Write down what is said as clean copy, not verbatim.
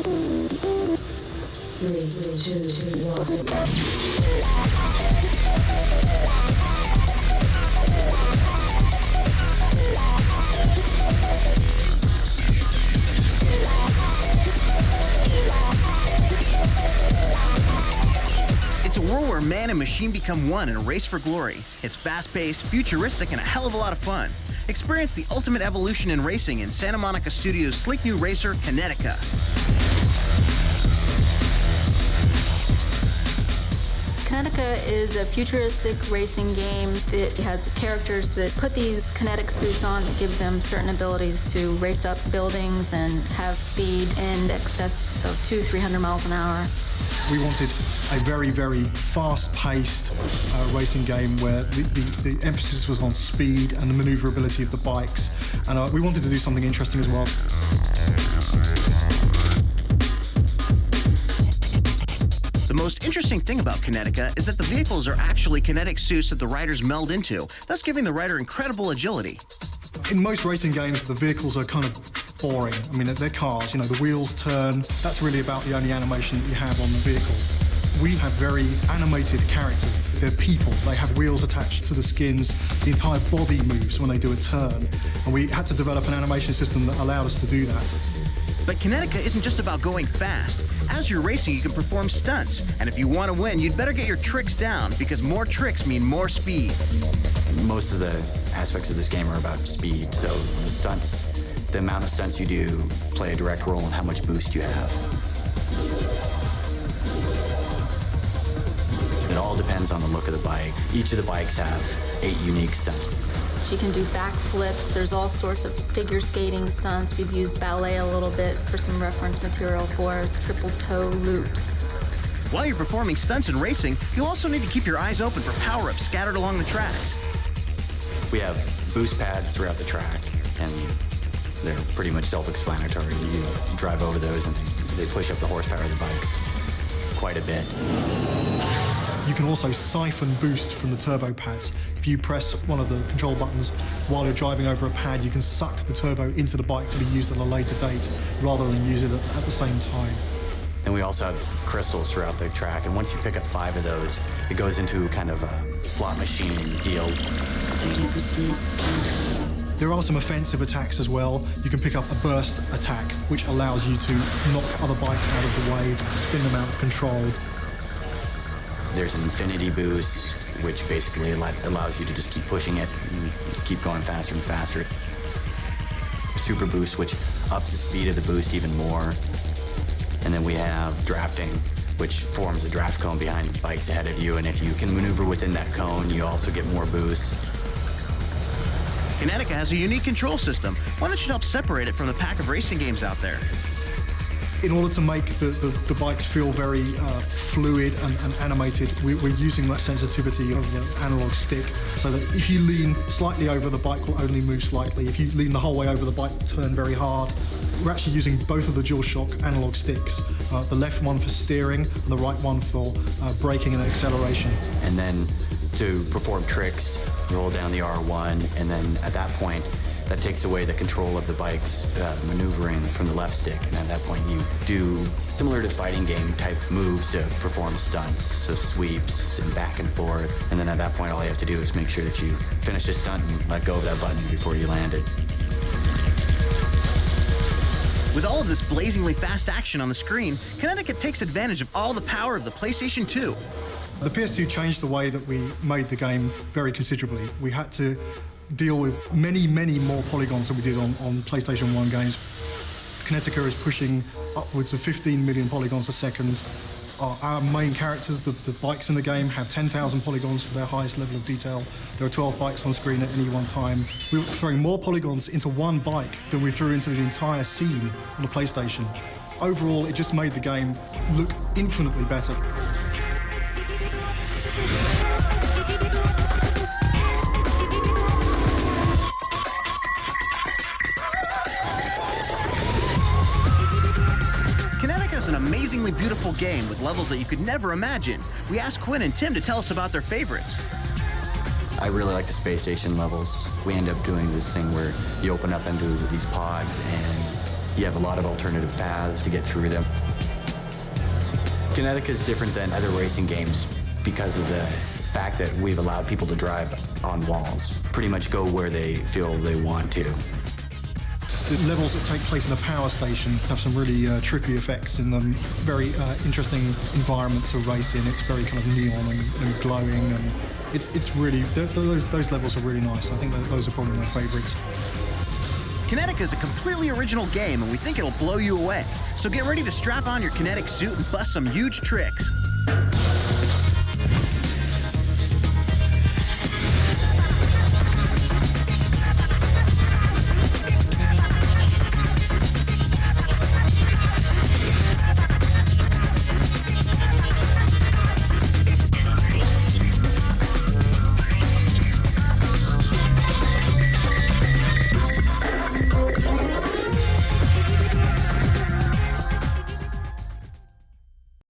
It's a world where man and machine become one in a race for glory. It's fast-paced, futuristic, and a hell of a lot of fun. Experience the ultimate evolution in racing in Santa Monica Studios' sleek new racer, Kinetica. Kinetica is a futuristic racing game. It has characters that put these kinetic suits on that give them certain abilities to race up buildings and have speed in excess of 200-300 miles an hour. We wanted a very, very fast-paced racing game where the emphasis was on speed and the maneuverability of the bikes. And we wanted to do something interesting as well. The most interesting thing about Kinetica is that the vehicles are actually kinetic suits that the riders meld into, thus giving the rider incredible agility. In most racing games, the vehicles are kind of boring. I mean, they're cars, you know, the wheels turn. That's really about the only animation that you have on the vehicle. We have very animated characters. They're people. They have wheels attached to the skins. The entire body moves when they do a turn. And we had to develop an animation system that allowed us to do that. But Kinetica isn't just about going fast. As you're racing, you can perform stunts. And if you want to win, you'd better get your tricks down, because more tricks mean more speed. Most of the aspects of this game are about speed, so the stunts, the amount of stunts you do play a direct role in how much boost you have. It all depends on the look of the bike. Each of the bikes have 8 unique stunts. She can do backflips. There's all sorts of figure skating stunts. We've used ballet a little bit for some reference material for us, triple toe loops. While you're performing stunts and racing, you'll also need to keep your eyes open for power-ups scattered along the tracks. We have boost pads throughout the track, and they're pretty much self-explanatory. You drive over those and they push up the horsepower of the bikes quite a bit. You can also siphon boost from the turbo pads. If you press one of the control buttons while you're driving over a pad, you can suck the turbo into the bike to be used at a later date rather than use it at the same time. And we also have crystals throughout the track, and once you pick up 5 of those, it goes into kind of a slot machine deal. 30%. There are some offensive attacks as well. You can pick up a burst attack, which allows you to knock other bikes out of the way, spin them out of control. There's an infinity boost, which basically allows you to just keep pushing it and keep going faster and faster. Super boost, which ups the speed of the boost even more. And then we have drafting, which forms a draft cone behind the bikes ahead of you, and if you can maneuver within that cone, you also get more boost. Kinetica has a unique control system, one that should help separate it from the pack of racing games out there. In order to make the bikes feel very fluid and animated, we're using that sensitivity of the analog stick, so that if you lean slightly over, the bike will only move slightly. If you lean the whole way over, the bike will turn very hard. We're actually using both of the DualShock analog sticks, the left one for steering and the right one for braking and acceleration. And then to perform tricks, roll down the R1, and then at that point, that takes away the control of the bike's maneuvering from the left stick. And at that point, you do similar to fighting game type moves to perform stunts, so sweeps and back and forth. And then at that point, all you have to do is make sure that you finish a stunt and let go of that button before you land it. With all of this blazingly fast action on the screen, Kinetica takes advantage of all the power of the PlayStation 2. The PS2 changed the way that we made the game very considerably. We had to deal with many, many more polygons than we did on PlayStation 1 games. Kinetica is pushing upwards of 15 million polygons a second. Our main characters, the bikes in the game, have 10,000 polygons for their highest level of detail. There are 12 bikes on screen at any one time. We were throwing more polygons into one bike than we threw into the entire scene on the PlayStation. Overall, it just made the game look infinitely better. An amazingly beautiful game with levels that you could never imagine. We asked Quinn and Tim to tell us about their favorites. I really like the space station levels. We end up doing this thing where you open up into these pods and You have a lot of alternative paths to get through them. Kinetica is different than other racing games because of the fact that we've allowed people to drive on walls, pretty much go where they feel they want to. The levels that take place in the power station have some really trippy effects in them. Very interesting environment to race in. It's very kind of neon and glowing, and it's really, those levels are really nice. I think that those are probably my favorites. Kinetica is a completely original game, and we think it'll blow you away. So get ready to strap on your kinetic suit and bust some huge tricks.